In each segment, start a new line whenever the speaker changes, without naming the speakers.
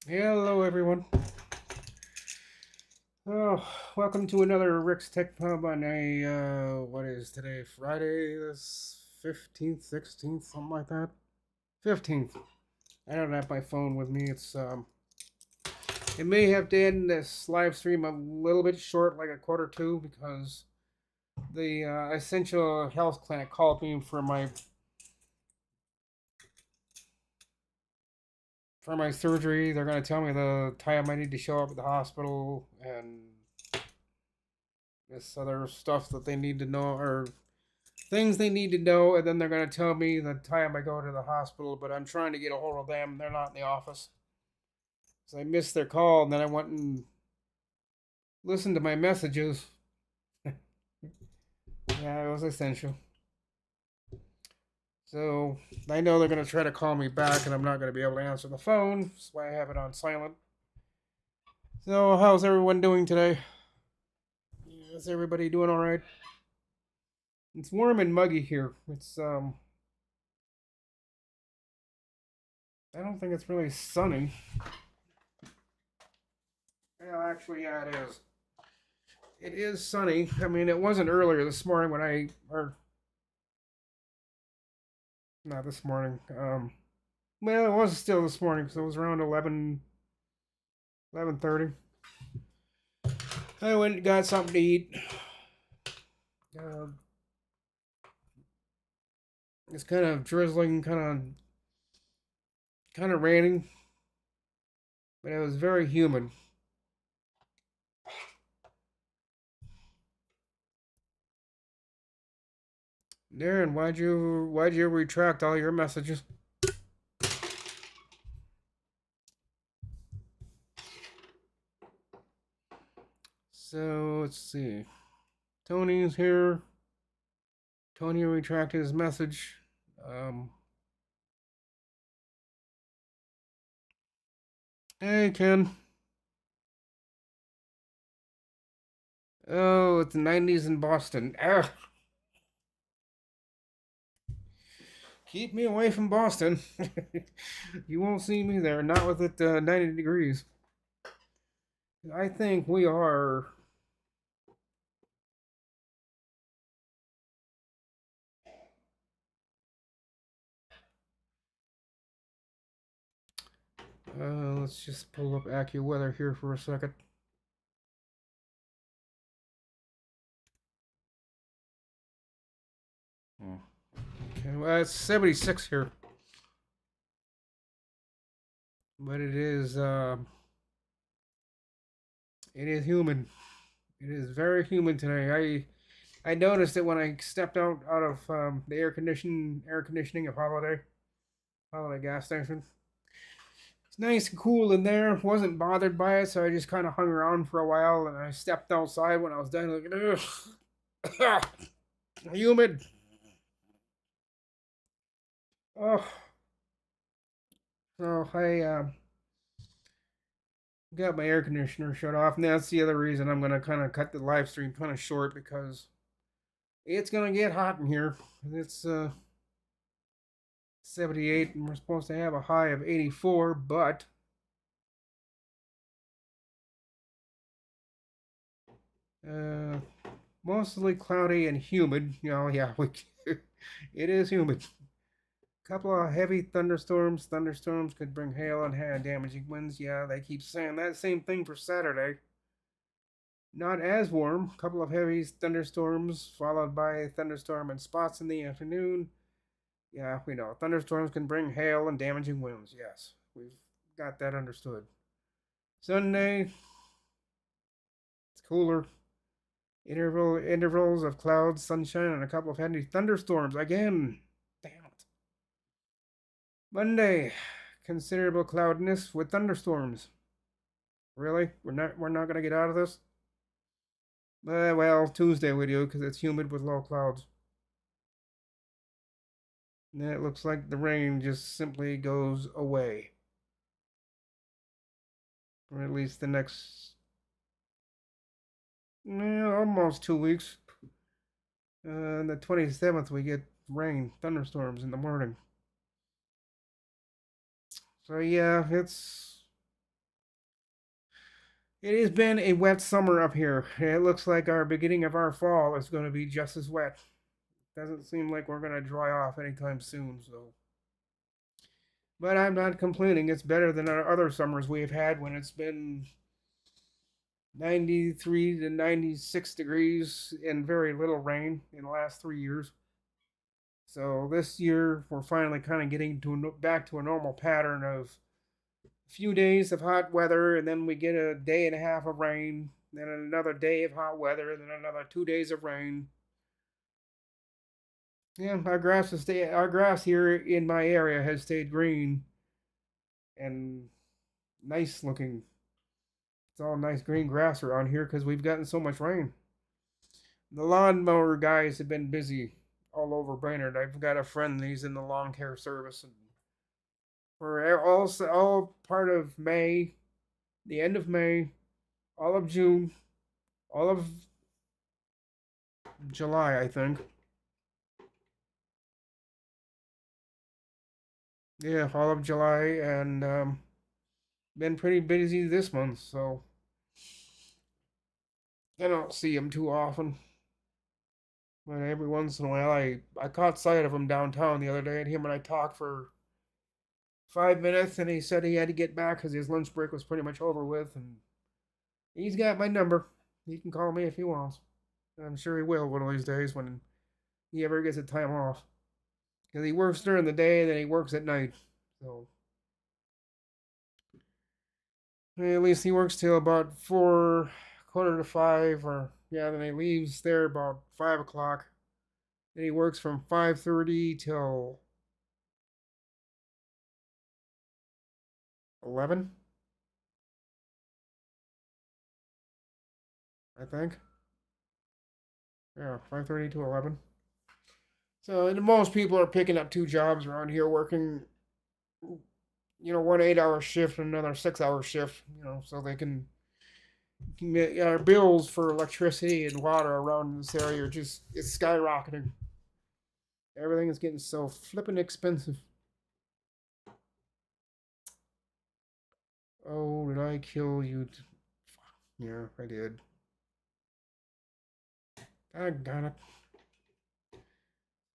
Hello, everyone. Oh, welcome to another Rick's Tech Pub on what is today? Friday, the 15th, 16th, something like that? 15th. I don't have my phone with me. It may have to end this live stream a little bit short, like a quarter to, because the Essential Health Clinic called me for my surgery. They're going to tell me the time I need to show up at the hospital and this other stuff that they need to know, or things they need to know, and then they're going to tell me the time I go to the hospital, but I'm trying to get a hold of them. They're not in the office. So I missed their call, and then I went and listened to my messages. Yeah, it was essential. So I know they're going to try to call me back, and I'm not going to be able to answer the phone. That's why I have it on silent. So, how's everyone doing today? Is everybody doing all right? It's warm and muggy here. I don't think it's really sunny. Well, actually, yeah, it is. It is sunny. I mean, it wasn't earlier this morning or not this morning. Well, it was still this morning, so it was around 11:30. I went and got something to eat. Uh, it's kind of drizzling, kind of raining, but it was very humid. Darren, why'd you retract all your messages? So let's see. Tony's here. Tony retracted his message. Um, hey Ken. Oh, it's the 90s in Boston. Ah, keep me away from Boston. You won't see me there. Not with it 90 degrees. I think we are. Let's just pull up AccuWeather here for a second. Okay, well, it's 76 here, but it is humid. It is very humid today. I noticed it when I stepped out of the air conditioning of Holiday gas station. It's nice and cool in there. Wasn't bothered by it, so I just kind of hung around for a while, and I stepped outside when I was done. Like, ugh, humid. Oh, so I got my air conditioner shut off, and that's the other reason I'm gonna kind of cut the live stream kind of short because it's gonna get hot in here. It's 78, and we're supposed to have a high of 84, but uh, mostly cloudy and humid. Yeah, it is humid. Couple of heavy thunderstorms. Thunderstorms could bring hail and damaging winds. Yeah, they keep saying that same thing for Saturday. Not as warm. Couple of heavy thunderstorms followed by a thunderstorm and spots in the afternoon. Yeah, we know. Thunderstorms can bring hail and damaging winds. Yes, we've got that understood. Sunday, it's cooler. Intervals of clouds, sunshine, and a couple of heavy thunderstorms. Again, damn it. Monday, considerable cloudiness with thunderstorms. Really? We're not gonna get out of this? Well, Tuesday we do because it's humid with low clouds. And then it looks like the rain just simply goes away. Or at least the next, almost 2 weeks. The 27th we get rain, thunderstorms in the morning. So yeah, it's It has been a wet summer up here. It looks like our beginning of our fall is going to be just as wet. Doesn't seem like we're going to dry off anytime soon, so. But I'm not complaining. It's better than our other summers we've had when it's been 93 to 96 degrees and very little rain in the last 3 years. So this year we're finally kind of getting back to a normal pattern of a few days of hot weather, and then we get a day and a half of rain, then another day of hot weather, then another 2 days of rain. Yeah, our grass here in my area has stayed green and nice looking. It's all nice green grass around here because we've gotten so much rain. The lawnmower guys have been busy all over Brainerd. I've got a friend, he's in the lawn care service, and we're all part of May, the end of May, all of June, all of July, I think. Yeah, all of July, and been pretty busy this month, so I don't see him too often. But every once in a while, I caught sight of him downtown the other day, and him and I talked for 5 minutes, and he said he had to get back because his lunch break was pretty much over with, and he's got my number. He can call me if he wants. I'm sure he will one of these days when he ever gets a time off. Because he works during the day and then he works at night. So at least he works till about 4, quarter to 5, or yeah, then he leaves there about 5 o'clock. Then he works from 5:30 till 11, I think. Yeah, 5:30 to 11. So and most people are picking up two jobs around here, working, one 8 hour shift and another 6 hour shift, so they can get our bills for electricity and water around this area are just it's skyrocketing. Everything is getting so flippin' expensive. Oh, did I kill you? Yeah, I did. I got it.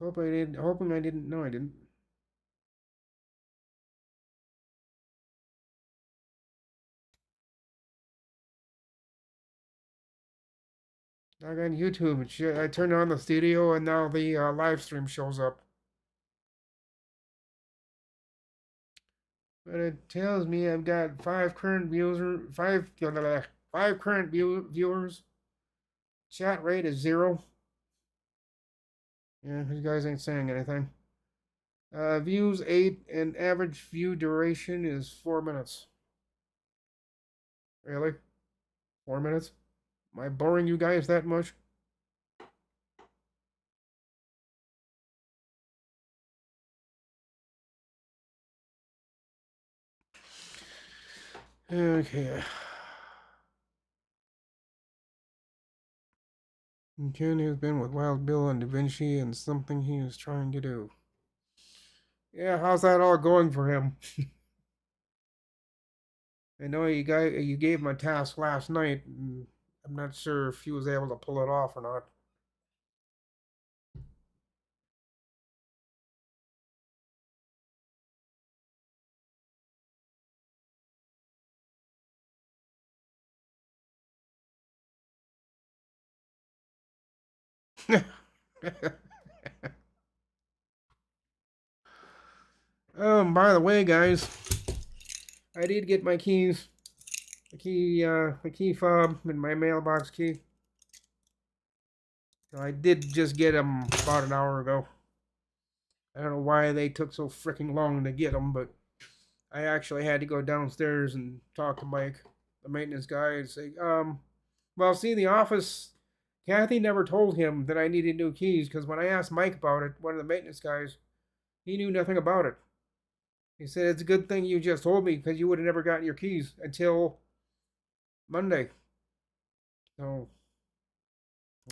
Hope I did. Hoping I didn't. No, I didn't. I got YouTube. I turned on the studio and now the live stream shows up. But it tells me I've got five current viewers. Five current viewers. Chat rate is 0. Yeah, you guys ain't saying anything. Views 8 and average view duration is 4 minutes. Really? 4 minutes? Am I boring you guys that much? Okay. Ken has been with Wild Bill and Da Vinci and something he is trying to do. Yeah, how's that all going for him? I know you gave him a task last night, and I'm not sure if he was able to pull it off or not. By the way, guys, I did get my keys, the key fob, and my mailbox key. So I did just get them about an hour ago. I don't know why they took so freaking long to get them, but I actually had to go downstairs and talk to Mike, the maintenance guy, and say, well, see, the office, Kathy never told him that I needed new keys because when I asked Mike about it, one of the maintenance guys, he knew nothing about it. He said, it's a good thing you just told me because you would have never gotten your keys until Monday. So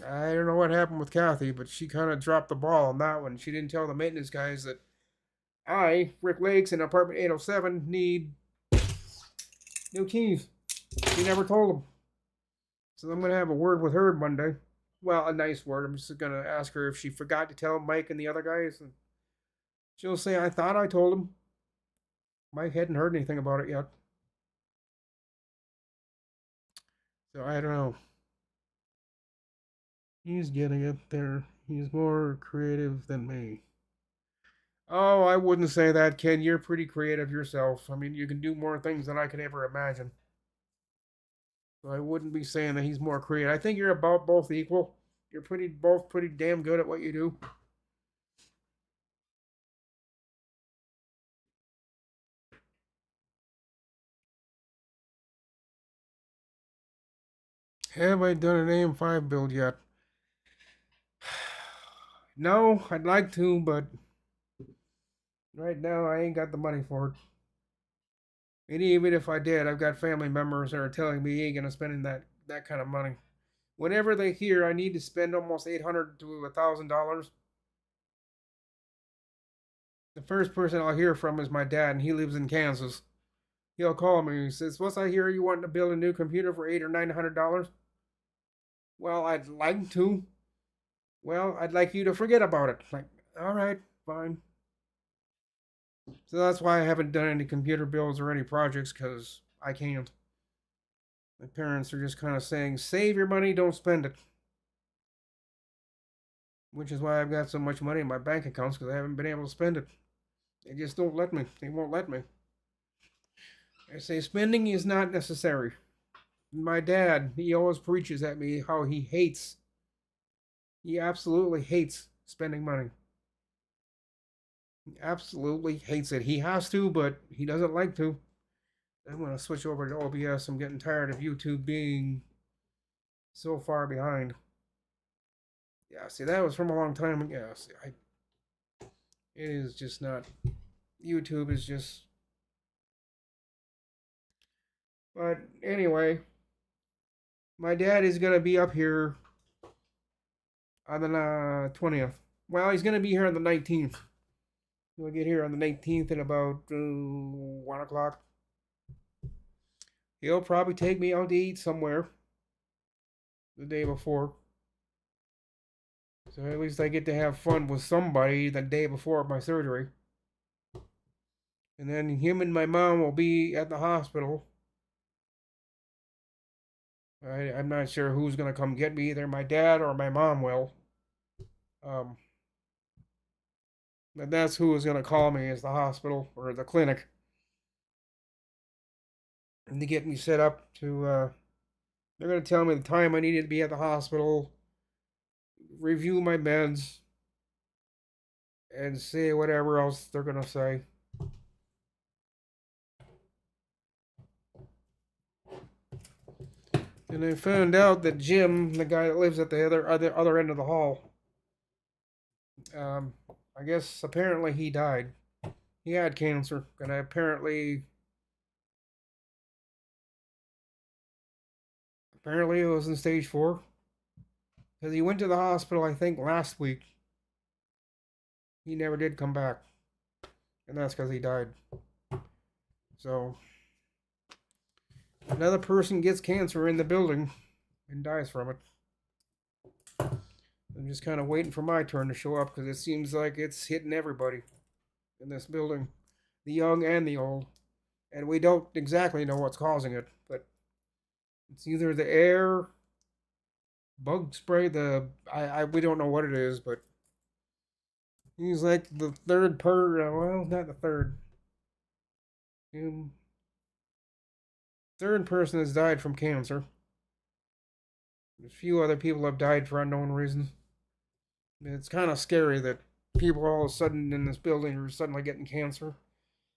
I don't know what happened with Kathy, but she kind of dropped the ball on that one. She didn't tell the maintenance guys that I, Rick Lakes, in apartment 807, need new keys. She never told him. So I'm gonna have a word with her Monday. Well, a nice word. I'm just gonna ask her if she forgot to tell Mike and the other guys, and she'll say, "I thought I told him." Mike hadn't heard anything about it yet, so I don't know. He's getting it there. He's more creative than me. Oh, I wouldn't say that, Ken. You're pretty creative yourself. I mean, you can do more things than I could ever imagine. So I wouldn't be saying that he's more creative. I think you're about both equal. You're both pretty damn good at what you do. Have I done an AM5 build yet? No, I'd like to, but right now I ain't got the money for it. And even if I did, I've got family members that are telling me he ain't gonna spend that kind of money. Whenever they hear I need to spend almost $800 to $1,000, the first person I'll hear from is my dad, and he lives in Kansas. He'll call me. He says, "What's I hear you wanting to build a new computer for $800 or $900?" Well, I'd like to. Well, I'd like you to forget about it. Like, all right, fine. So that's why I haven't done any computer builds or any projects because I can't. My parents are just kind of saying, save your money, don't spend it. Which is why I've got so much money in my bank accounts because I haven't been able to spend it. They just don't let me. They won't let me. I say spending is not necessary. My dad, he always preaches at me how he absolutely hates spending money. He absolutely hates it. He has to, but he doesn't like to. I'm going to switch over to OBS. I'm getting tired of YouTube being so far behind. Yeah, see, that was from a long time ago. Yeah, see, it is just not. YouTube is just. But anyway, my dad is going to be up here on the 20th. Well, he's going to be here on the 19th. He'll get here on the 19th at about 1 o'clock. He'll probably take me out to eat somewhere the day before. So at least I get to have fun with somebody the day before my surgery. And then him and my mom will be at the hospital. I'm not sure who's going to come get me, either my dad or my mom will. Um, but that's who is going to call me, is the hospital or the clinic. And to get me set up to, they're going to tell me the time I needed to be at the hospital, review my meds, and say whatever else they're going to say. And I found out that Jim, the guy that lives at the other end of the hall, um, I guess apparently he died. He had cancer, and apparently it was in stage 4. Because he went to the hospital, I think, last week. He never did come back, and that's because he died. So another person gets cancer in the building and dies from it. I'm just kind of waiting for my turn to show up because it seems like it's hitting everybody in this building, the young and the old. And we don't exactly know what's causing it, but it's either the air, bug spray, we don't know what it is, but he's like the well, not the third. Um, Third person has died from cancer. A few other people have died for unknown reasons. It's kind of scary that people all of a sudden in this building are suddenly getting cancer.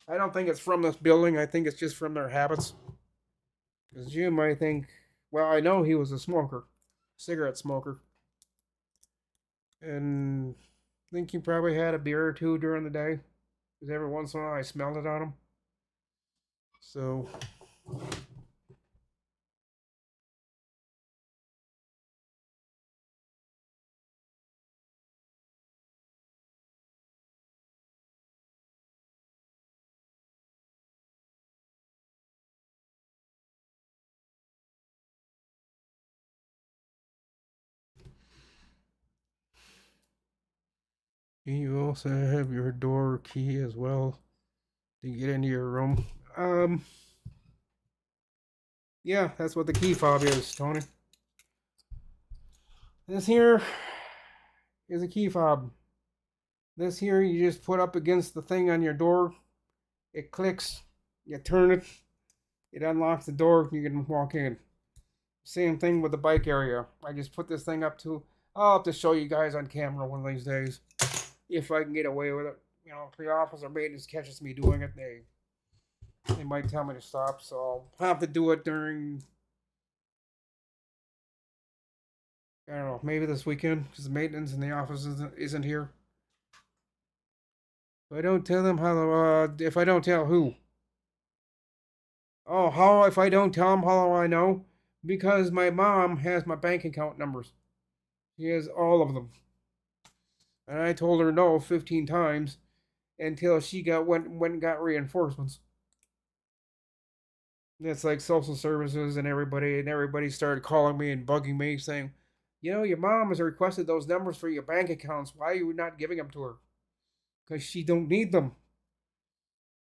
I don't think it's from this building. I think it's just from their habits. Because Jim, I think, well, I know he was a smoker, cigarette smoker. And I think he probably had a beer or two during the day. Because every once in a while I smelled it on him. So You also have your door key as well to get into your room. Um, yeah, that's what the key fob is, Tony. This here is a key fob. This here you just put up against the thing on your door. It clicks. You turn it. It unlocks the door. You can walk in. Same thing with the bike area. I just put this thing up to. I'll have to show you guys on camera one of these days if I can get away with it. You know, if the officer maintenance catches me doing it, they might tell me to stop. So I'll have to do it during, I don't know, maybe this weekend because the maintenance in the office isn't here. If I don't tell them how, if I don't tell who. Oh, how if I don't tell them, how do I know? Because my mom has my bank account numbers. She has all of them. And I told her no 15 times until she went and got reinforcements. It's like social services and everybody started calling me and bugging me saying, you know, your mom has requested those numbers for your bank accounts. Why are you not giving them to her? Because she don't need them.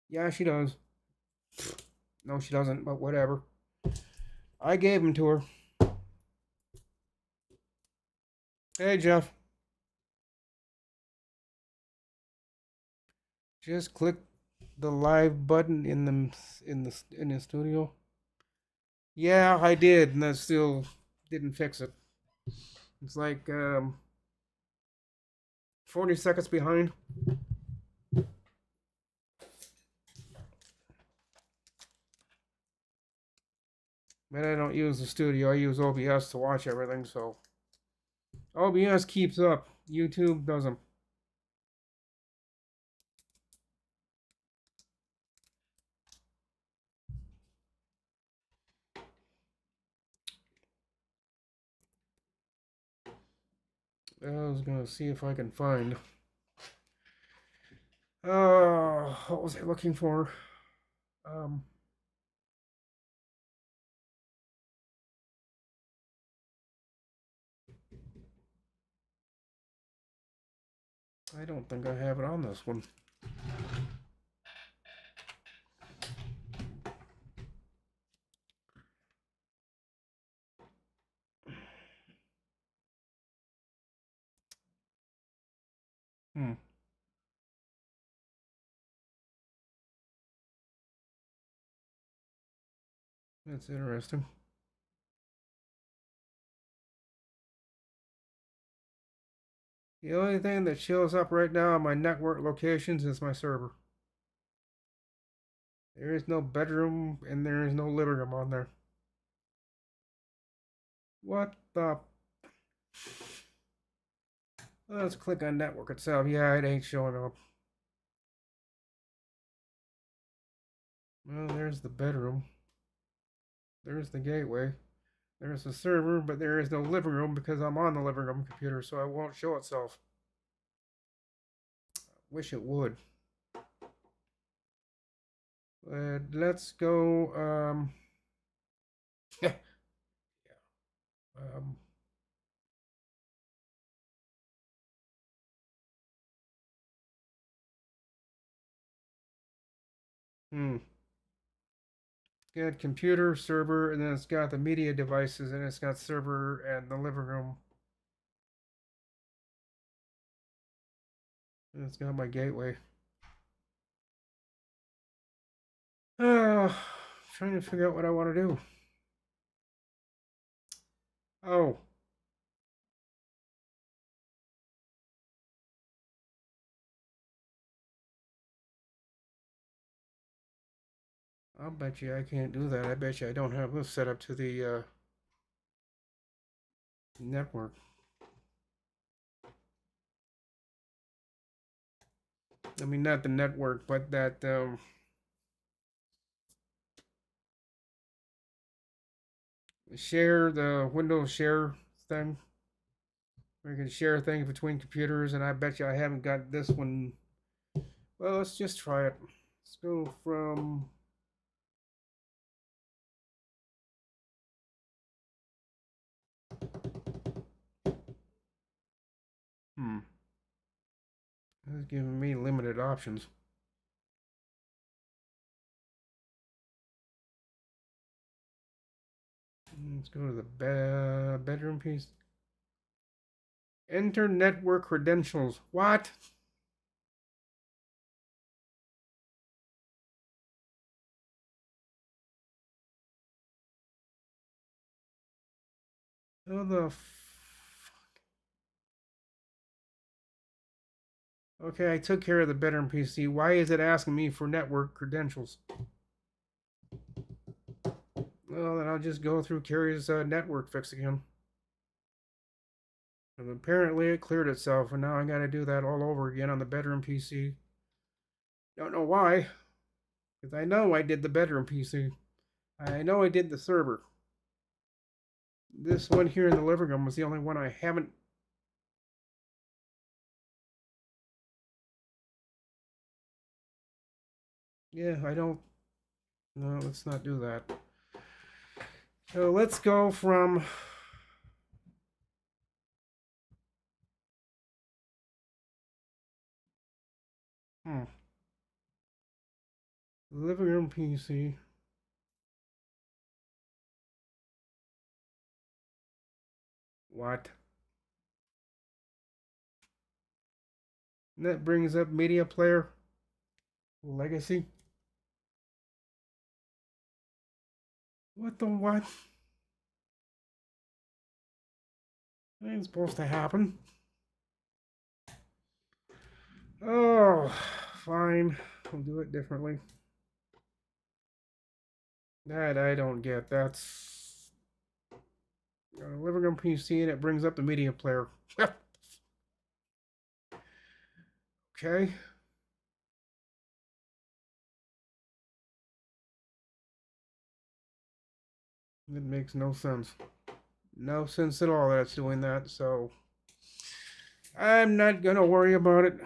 Yeah, she does. No, she doesn't, but whatever. I gave them to her. Hey, Jeff. Just click the live button in the studio. Yeah, I did, and that still didn't fix it. It's like 40 seconds behind. But I don't use the studio. I use OBS to watch everything, so OBS keeps up. YouTube doesn't. I was gonna see if I can find. What was I looking for? Um, I don't think I have it on this one. Hmm, that's interesting. The only thing that shows up right now on my network locations is my server. There is no bedroom and there is no living room on there. What the? Let's click on network itself. Yeah, it ain't showing up. Well, there's the bedroom. There's the gateway. There's the server, but there is no living room because I'm on the living room computer, so it won't show itself. Wish it would. But let's go. Yeah. Um, hmm. Got computer, server, and then it's got the media devices, and it's got server and the living room. And it's got my gateway. Trying to figure out what I want to do. Oh, I'll bet you I can't do that. I bet you I don't have this set up to the network. I mean, not the network, but that share the Windows share thing. We can share things between computers, and I bet you I haven't got this one. Well, let's just try it. Let's go from. Hmm. It's giving me limited options. Let's go to the bedroom piece. Enter network credentials. What? Oh, okay, I took care of the bedroom PC. Why is it asking me for network credentials? Well, then I'll just go through Carrie's network fix again. And apparently it cleared itself, and now I gotta do that all over again on the bedroom PC. Don't know why, because I know I did the bedroom PC. I know I did the server. This one here in the living room was the only one I haven't. Yeah, I don't. No, let's not do that. So let's go from. Living room PC. What? And that brings up media player. Legacy. What the what? That ain't supposed to happen. Oh, fine. We'll do it differently. That I don't get. That's living room PC, and it brings up the media player. Okay. It makes no sense. No sense at all that it's doing that, so I'm not gonna worry about it.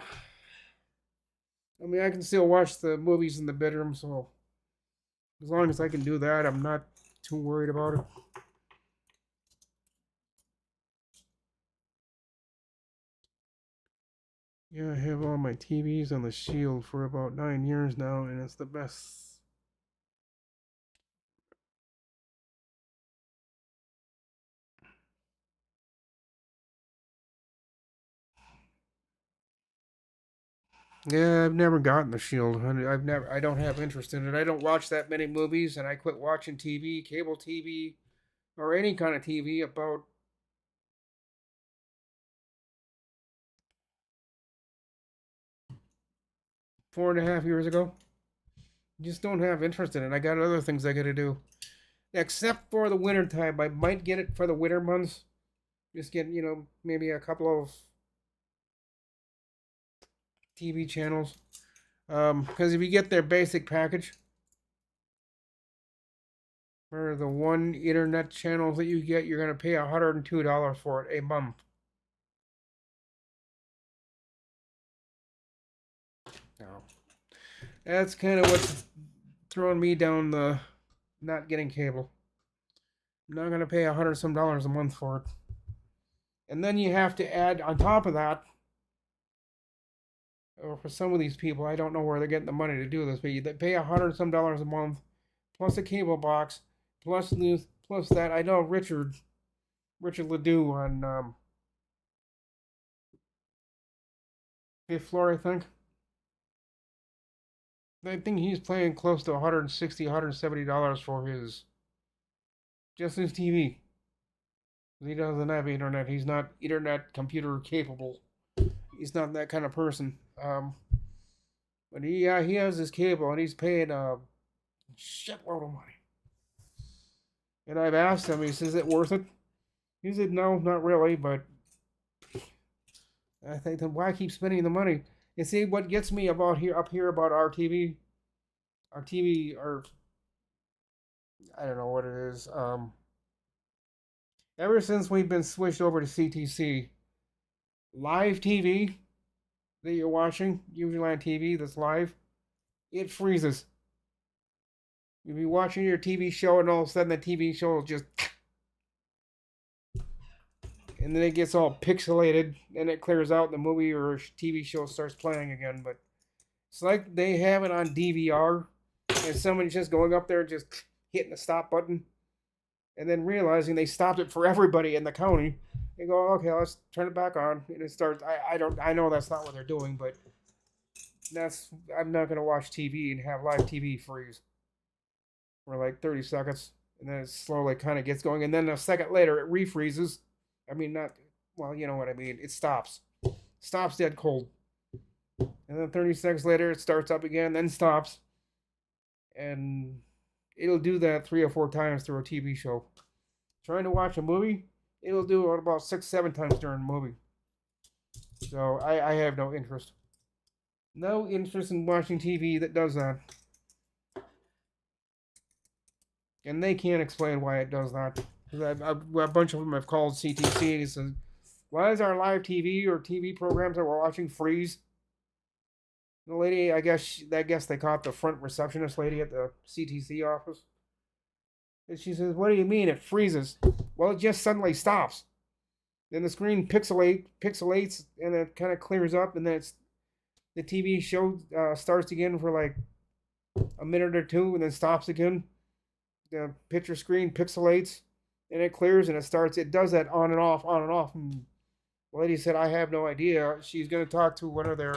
I mean, I can still watch the movies in the bedroom, so as long as I can do that, I'm not too worried about it. Yeah, I have all my TVs on the Shield for about 9 years now, and it's the best. Yeah, I've never gotten the Shield. I don't have interest in it. I don't watch that many movies, and I quit watching TV, cable TV, or any kind of TV about 4.5 years ago. Just don't have interest in it. I got other things I got to do. Except for the winter time, I might get it for the winter months. Just get maybe a couple of TV channels. Because if you get their basic package for the one internet channels that you get, you're gonna pay $102 for it a month. Now, that's kind of what's throwing me down the not getting cable. I'm not gonna pay $100 a month for it. And then you have to add on top of that, or for some of these people, I don't know where they're getting the money to do this, but they pay $100 a month plus a cable box, plus news, plus that. I know Richard Ledoux on fifth floor, I think. I think he's paying close to $160, $170 for his just his TV. He doesn't have internet. He's not internet computer capable. He's not that kind of person. But he has his cable and he's paying a shitload of money. And I've asked him. He says, "Is it worth it?" He said, "No, not really." But I think, then why keep spending the money? You see, what gets me about here up here about our TV, or I don't know what it is. Ever since we've been switched over to CTC, live TV that you're watching, usually on TV that's live, it freezes. You'll be watching your TV show, and all of a sudden the TV show will just and then it gets all pixelated, and it clears out, and the movie or TV show starts playing again. But it's like they have it on DVR, and someone's just going up there and just hitting the stop button, and then realizing they stopped it for everybody in the county. They go, okay, let's turn it back on, and it starts. I know that's not what they're doing, but I'm not gonna watch TV and have live TV freeze for like 30 seconds, and then it slowly kind of gets going, and then a second later it refreezes. I mean, not well, you know what I mean. It stops dead cold, and then 30 seconds later it starts up again, then stops, and it'll do that 3 or 4 times through a TV show. Trying to watch a movie, it'll do it about 6, 7 times during the movie. So I have no interest. No interest in watching TV that does that. And they can't explain why it does that. A bunch of them have called CTC and he says, why is our live TV or TV programs that we're watching freeze? The lady, I guess they caught the front receptionist lady at the CTC office. And she says, what do you mean it freezes? Well, it just suddenly stops. Then the screen pixelates and it kind of clears up, and then the TV show starts again for like a minute or two and then stops again. The picture screen pixelates and it clears and it starts. It does that on and off, on and off. And the lady said, I have no idea. She's going to talk to one of their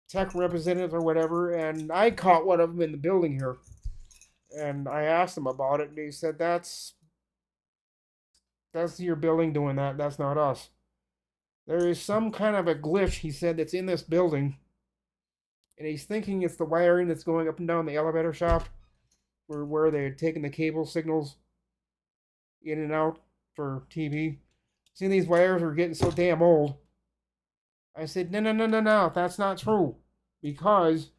tech representatives or whatever. And I caught one of them in the building here. And I asked them about it. And they said, that's your building doing that. That's not us. There is some kind of a glitch, he said, that's in this building. And he's thinking it's the wiring that's going up and down the elevator shaft, where they're taking the cable signals in and out for TV. See, these wires are getting so damn old. I said, no, that's not true. Because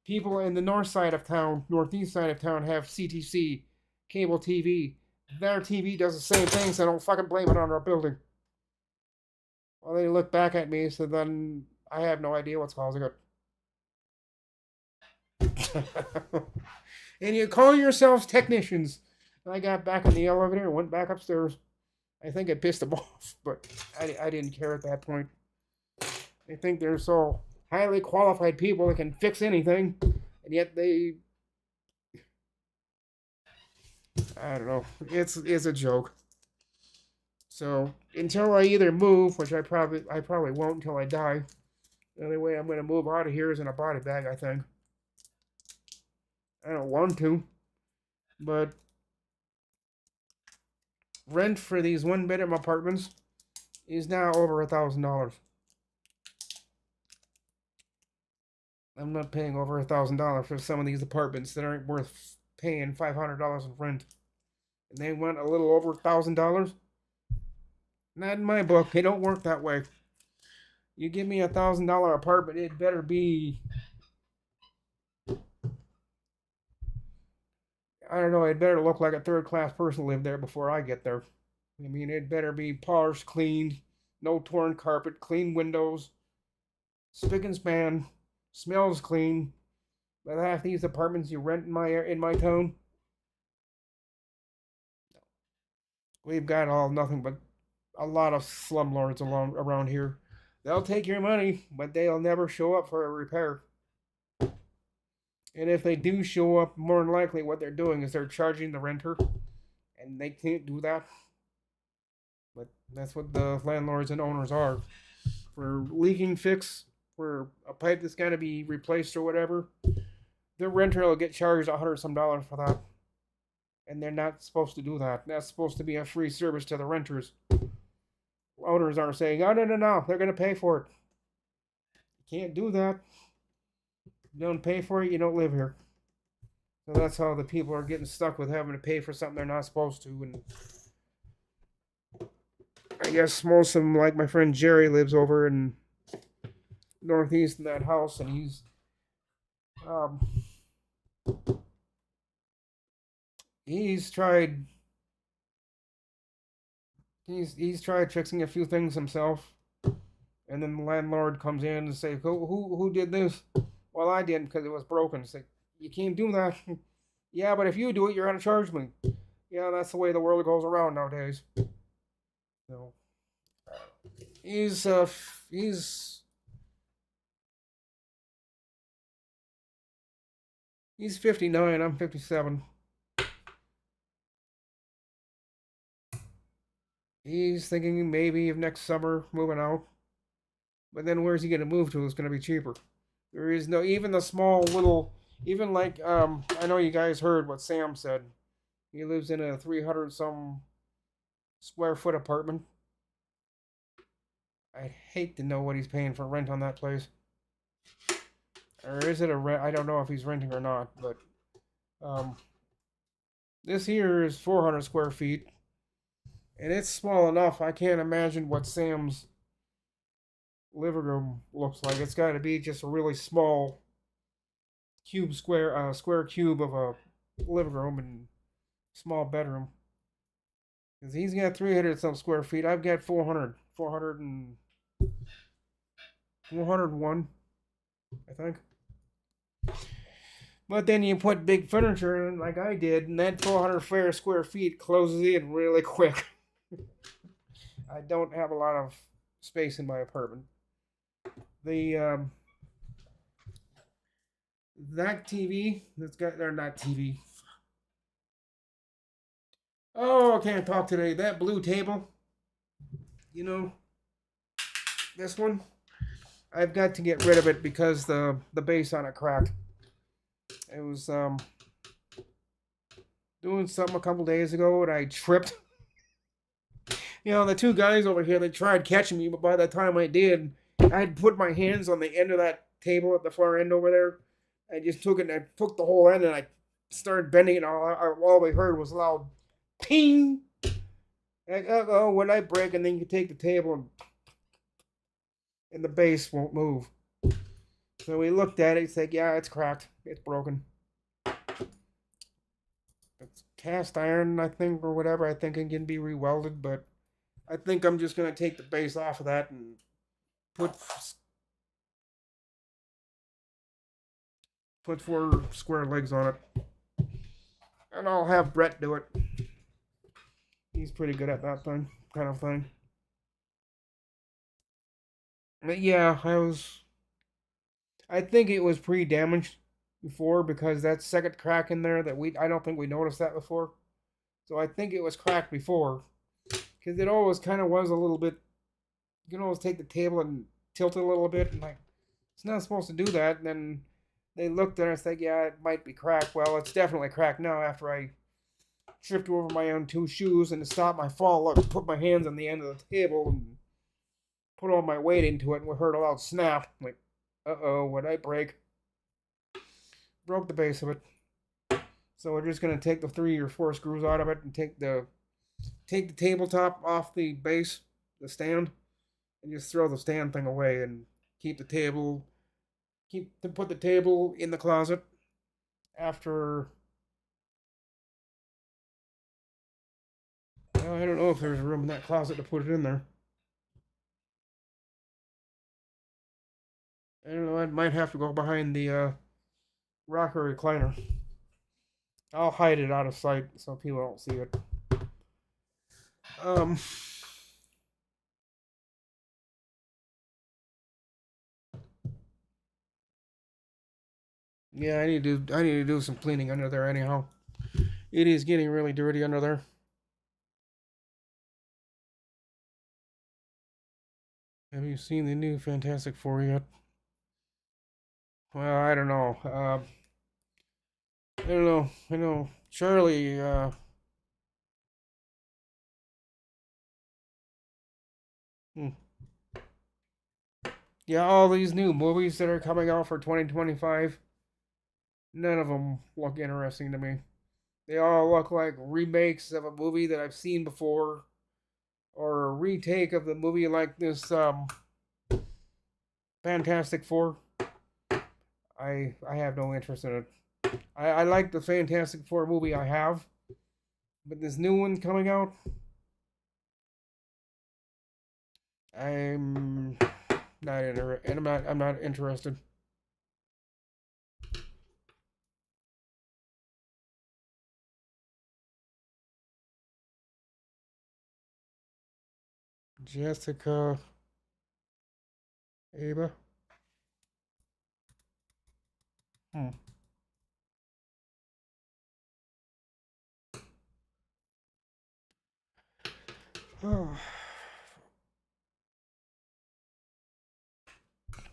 people in the northeast side of town have CTC, cable TV. Their TV does the same thing, so don't fucking blame it on our building. Well, they looked back at me, so then I have no idea what's causing it. And you call yourselves technicians. And I got back in the elevator and went back upstairs. I think it pissed them off, but I didn't care at that point. They think they're so highly qualified people that can fix anything, and yet they... I don't know. It's a joke. So until I either move, which I probably won't until I die. The only way I'm going to move out of here is in a body bag, I think. I don't want to, but rent for these one-bedroom apartments is now over $1,000. I'm not paying over $1,000 for some of these apartments that aren't worth paying $500 in rent, and they want a little over $1,000. Not in my book. It don't work that way. You give me $1,000 apartment, it better be... I don't know, it better look like a third-class person lived there before I get there. I mean, it better be polished, cleaned, no torn carpet, clean windows, spick and span, smells clean. But half these apartments you rent in my town, we've got nothing but a lot of slumlords around here. They'll take your money, but they'll never show up for a repair. And if they do show up, more than likely what they're doing is they're charging the renter, and they can't do that. But that's what the landlords and owners are. For leaking fix, for a pipe that's got to be replaced or whatever, the renter will get charged $100 some for that. And they're not supposed to do that. That's supposed to be a free service to the renters. Owners aren't saying, oh, no, they're going to pay for it. You can't do that. You don't pay for it, you don't live here. So that's how the people are getting stuck with having to pay for something they're not supposed to. And I guess most of them, like my friend Jerry, lives over in northeast in that house, and he's tried fixing a few things himself, and then the landlord comes in and say, who did this? Well, I didn't, because it was broken. It's like, you can't do that. Yeah, but if you do it, you're going to charge me. Yeah, that's the way the world goes around nowadays. So he's he's 59. I'm 57. He's thinking maybe of next summer moving out. But then where's he going to move to? It's going to be cheaper. There is no even the small little even like I know you guys heard what Sam said. He lives in a 300 some square foot apartment. I'd hate to know what he's paying for rent on that place. Or is it a rent? I don't know if he's renting or not, but um, this here is 400 square feet, and it's small enough. I can't imagine what Sam's living room looks like. It's got to be just a really small square cube of a living room and small bedroom. Because he's got 300 some square feet. I've got 401, I think. But then you put big furniture in, like I did, and that 400 square feet closes in really quick. I don't have a lot of space in my apartment. The that TV that's got or not TV. Oh, I can't talk today. That blue table, you know, this one. I've got to get rid of it because the base on it cracked. It was doing something a couple days ago and I tripped. You know, the two guys over here, they tried catching me, but by the time I did, I had put my hands on the end of that table at the far end over there. I just took it and I took the whole end and I started bending it. All we heard was loud ping. Like, oh, when I break, and then you take the table and the base won't move. So we looked at it. He's like, yeah, it's cracked. It's broken. It's cast iron, I think, or whatever. I think it can be rewelded, but I think I'm just going to take the base off of that and put put 4 square legs on it. And I'll have Brett do it. He's pretty good at that thing, kind of thing. But yeah, I think it was pre-damaged before because that second crack in there that I don't think we noticed that before. So I think it was cracked before because it always kind of was a little bit. You can always take the table and tilt it a little bit, and like it's not supposed to do that. And then they looked at it and said, "Yeah, it might be cracked." Well, it's definitely cracked now. After I tripped over my own 2 shoes and to stop my fall, I put my hands on the end of the table and put all my weight into it, and we heard a loud snap. I'm like, uh-oh, what I break? Broke the base of it. So we're just gonna take the 3 or 4 screws out of it and take the tabletop off the base, the stand, and just throw the stand thing away and keep the table put the table in the closet after I don't know if there's room in that closet to put it in there. I don't know, I might have to go behind the rocker recliner. I'll hide it out of sight so people don't see it. Um yeah, I need to do some cleaning under there anyhow. It is getting really dirty under there. Have you seen the new Fantastic Four yet? Well, I don't know. I don't know. I know Charlie. Hmm. Yeah, all these new movies that are coming out for 2025, none of them look interesting to me. They all look like remakes of a movie that I've seen before, or a retake of the movie like this Fantastic Four. I have no interest in it. I like the Fantastic Four movie I have, but this new one coming out, I'm not interested. I'm not interested. Jessica Ava. Hmm. Oh.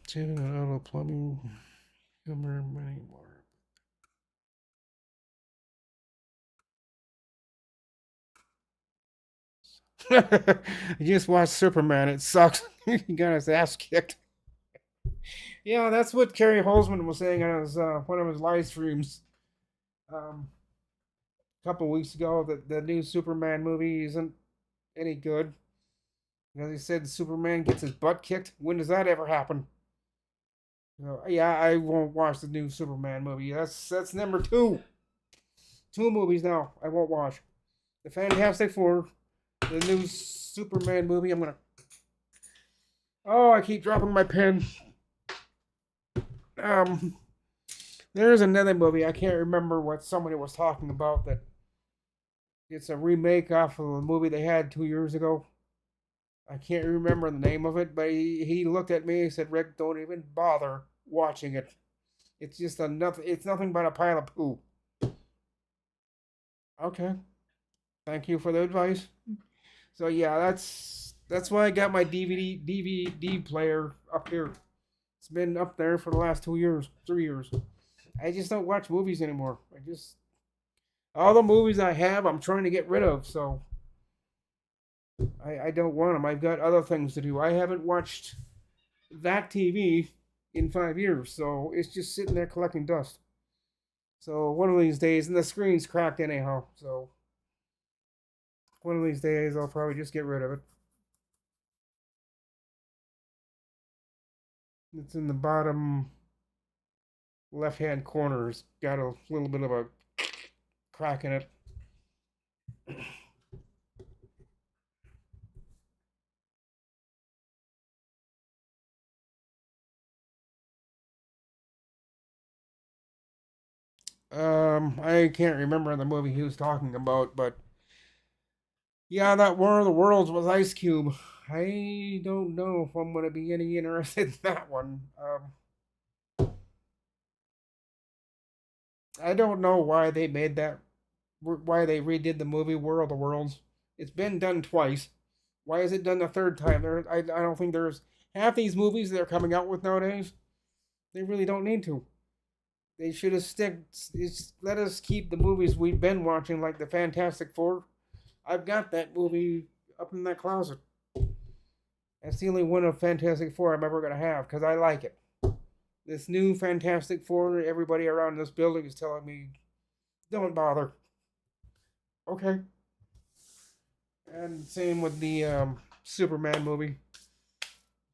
Saving an auto plumbing. Humor, many more. You just watched Superman. It sucks. He got his ass kicked. Yeah, that's what Kerry Holzman was saying on his one of his live streams a couple weeks ago. That the new Superman movie isn't any good because he said Superman gets his butt kicked. When does that ever happen? Yeah, I won't watch the new Superman movie. That's number two. Two movies now I won't watch. The Fantastic Four, the new Superman movie. I'm gonna. Oh, I keep dropping my pen. Um, there's another movie I can't remember what somebody was talking about. That it's a remake off of a movie they had 2 years ago. I can't remember the name of it, but he looked at me and said, "Rick, don't even bother watching it. It's just a nothing. It's nothing but a pile of poo." Okay, thank you for the advice. So yeah, that's why I got my DVD player up here. It's been up there for the last 2 years, 3 years. I just don't watch movies anymore. I just all the movies I have, I'm trying to get rid of. So I don't want them. I've got other things to do. I haven't watched that TV in 5 years, so it's just sitting there collecting dust. So one of these days, and the screen's cracked anyhow. So one of these days, I'll probably just get rid of it. It's in the bottom left-hand corner. It's got a little bit of a crack in it. I can't remember the movie he was talking about, but yeah, that War of the Worlds was Ice Cube. I don't know if I'm gonna be any interested in that one. I don't know why they made that. Why they redid the movie War of the Worlds. It's been done twice. Why is it done the third time? I don't think there's half these movies they're coming out with nowadays. They really don't need to. They should have let us keep the movies we've been watching, like the Fantastic Four. I've got that movie up in that closet. That's the only one of Fantastic Four I'm ever gonna have because I like it. This new Fantastic Four, everybody around this building is telling me, don't bother. Okay. And same with the Superman movie.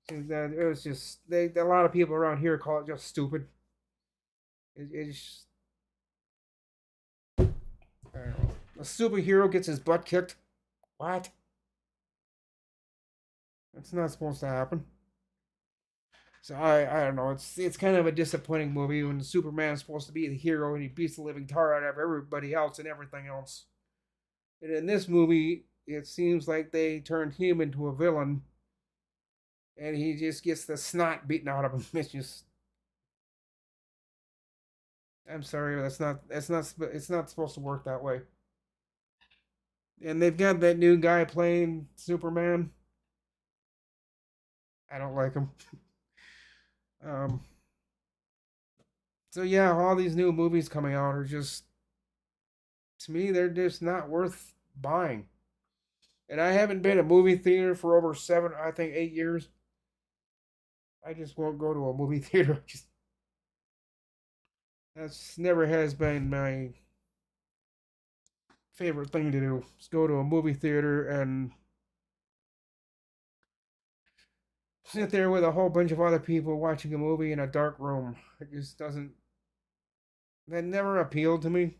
That it was just a lot of people around here call it just stupid. It's I don't know. A superhero gets his butt kicked. What? That's not supposed to happen. So I don't know. It's kind of a disappointing movie when Superman's supposed to be the hero and he beats the living tar out of everybody else and everything else. And in this movie, it seems like they turned him into a villain, and he just gets the snot beaten out of him. It's just I'm sorry, it's not supposed to work that way. And they've got that new guy playing Superman. I don't like him. Um, so yeah, all these new movies coming out are just to me they're just not worth buying. And I haven't been a movie theater for over 7, I think 8 years. I just won't go to a movie theater. Just that's never has been my favorite thing to do. Is go to a movie theater and sit there with a whole bunch of other people watching a movie in a dark room. It just doesn't. That never appealed to me.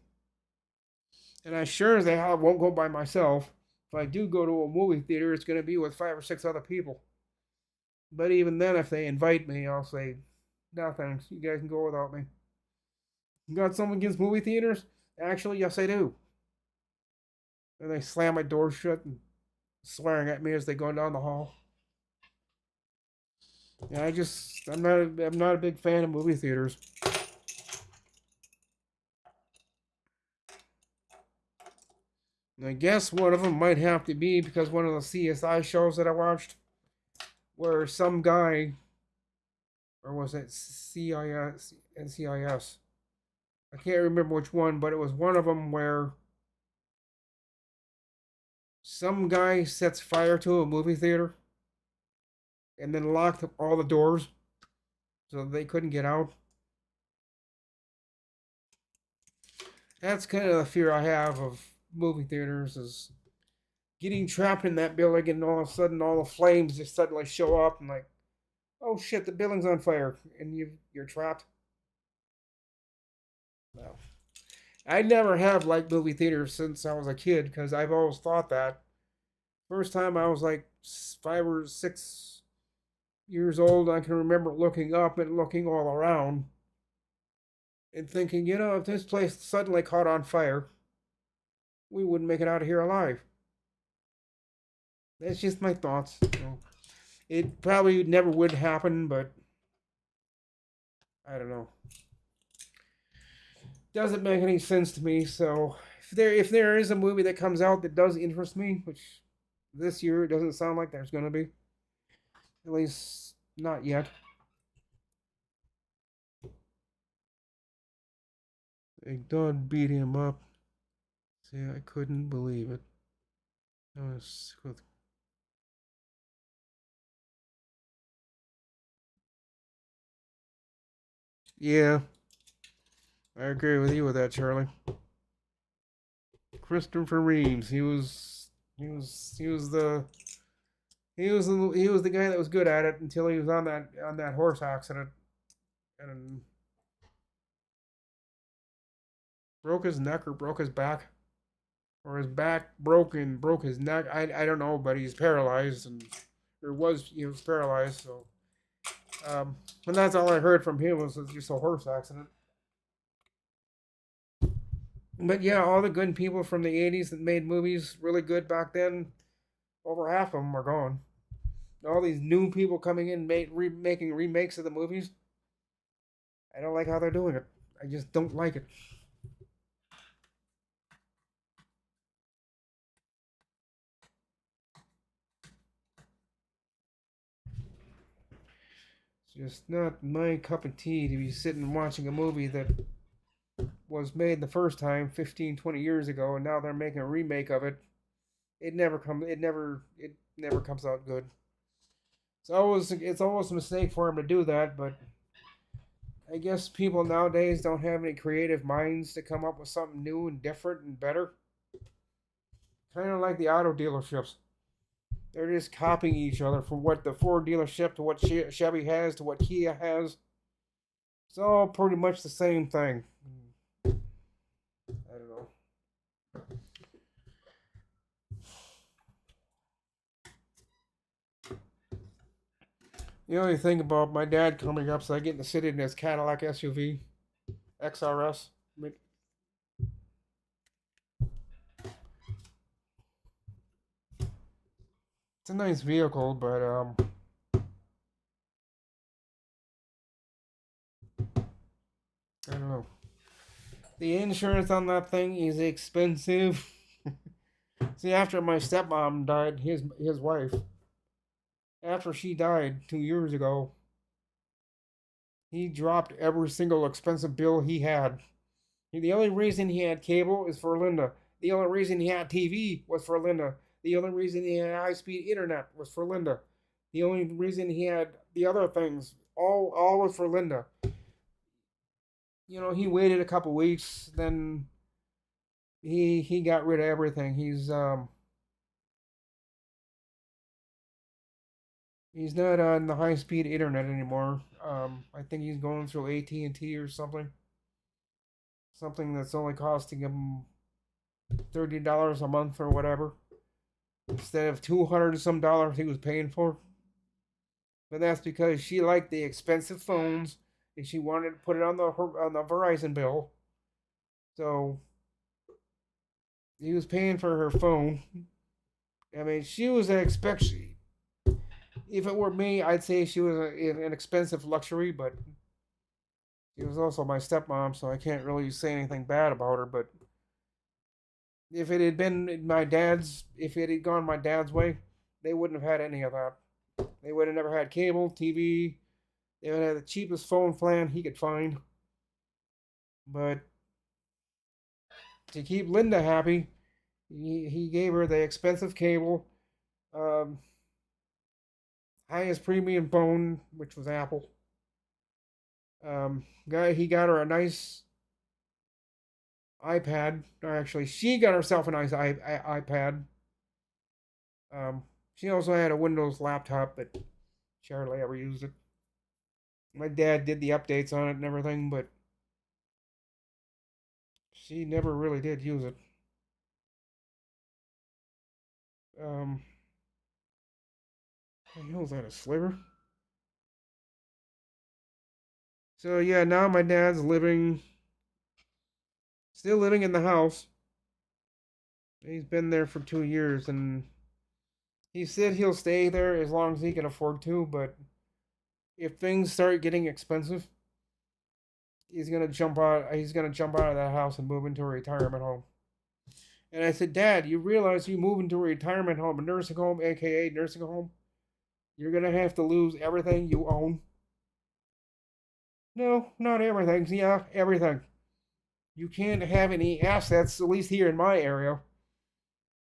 And I sure as hell won't go by myself. If I do go to a movie theater, it's going to be with 5 or 6 other people. But even then, if they invite me, I'll say, no thanks. You guys can go without me. You got something against movie theaters? Actually, yes, I do. And they slam my door shut. And swearing at me as they go down the hall. Yeah, I'm not a big fan of movie theaters. And I guess one of them might have to be because one of the CSI shows that I watched, where some guy, or was it CIS, NCIS? I can't remember which one, but it was one of them where some guy sets fire to a movie theater and then locked up all the doors so they couldn't get out. That's kind of the fear I have of movie theaters is getting trapped in that building and all of a sudden all the flames just suddenly show up and like, oh shit, the building's on fire and you're trapped. No. I never have liked movie theaters since I was a kid because I've always thought that. First time I was like 5 or 6 years old, I can remember looking up and looking all around and thinking, if this place suddenly caught on fire, we wouldn't make it out of here alive. That's just my thoughts. It probably never would happen, but I don't know. Doesn't make any sense to me. So if there is a movie that comes out that does interest me, which this year it doesn't sound like there's gonna be, at least not yet. They done beat him up. See, I couldn't believe it. I was with. Yeah, I agree with you with that, Charlie. Christopher Reeves. He was the guy that was good at it until he was on that horse accident and broke his neck or broke his back or his back broke his neck. I don't know, but he's paralyzed and he was paralyzed. So and that's all I heard from him was just a horse accident. But yeah, all the good people from the '80s that made movies really good back then, over half of them are gone. All these new people coming in making remakes of the movies. I don't like how they're doing it. I just don't like it. It's just not my cup of tea to be sitting and watching a movie that was made the first time 15, 20 years ago and now they're making a remake of it. It never comes out good. It's always a mistake for him to do that, but I guess people nowadays don't have any creative minds to come up with something new and different and better. Kind of like the auto dealerships. They're just copying each other from what the Ford dealership to what Chevy has to what Kia has. It's all pretty much the same thing. I don't know. The only thing about my dad coming up is I get to sit in his Cadillac SUV, XRS. I mean, it's a nice vehicle, but I don't know. The insurance on that thing is expensive. See, after my stepmom died, his wife, after she died 2 years ago, he dropped every single expensive bill he had. The only reason he had cable is for Linda. The only reason he had TV was for Linda. The only reason he had high speed internet was for Linda. The only reason he had the other things all was for Linda. He waited a couple weeks, then he got rid of everything. He's not on the high speed internet anymore. I think he's going through AT&T or something that's only costing him $30 a month or whatever, instead of 200 and some dollars he was paying for. But that's because she liked the expensive phones and she wanted to put it on the Verizon bill. So he was paying for her phone, I mean, she was an expectation. If it were me, I'd say she was an expensive luxury, but she was also my stepmom, so I can't really say anything bad about her. But if it had been if it had gone my dad's way, they wouldn't have had any of that. They would have never had cable, TV. They would have had the cheapest phone plan he could find. But to keep Linda happy, he gave her the expensive cable, um, highest premium phone, which was Apple. He got her a nice iPad. Or actually, she got herself a nice iPad. She also had a Windows laptop, but she hardly ever used it. My dad did the updates on it and everything, but she never really did use it. Um, what the hell is that, a sliver? So yeah, now my dad's still living in the house. He's been there for 2 years, and he said he'll stay there as long as he can afford to. But if things start getting expensive, he's gonna jump out. He's gonna jump out of that house and move into a retirement home. And I said, Dad, you realize you move into a retirement home, a nursing home, aka nursing home, you're gonna have to lose everything you own. No, not everything. Yeah, everything. You can't have any assets, at least here in my area.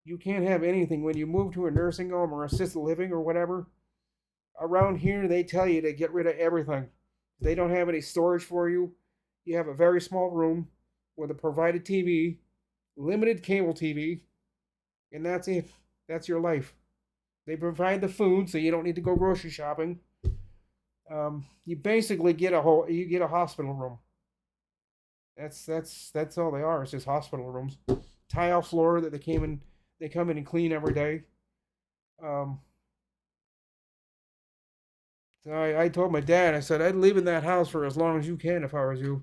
You can't have anything when you move to a nursing home or assisted living or whatever. Around here, they tell you to get rid of everything. They don't have any storage for you. You have a very small room with a provided TV, limited cable TV, and that's it. That's your life. They provide the food, so you don't need to go grocery shopping. You basically get a hospital room. That's all they are. It's just hospital rooms. Tile floor that they come in and clean every day. Um, so I told my dad, I said I'd live in that house for as long as you can if I was you,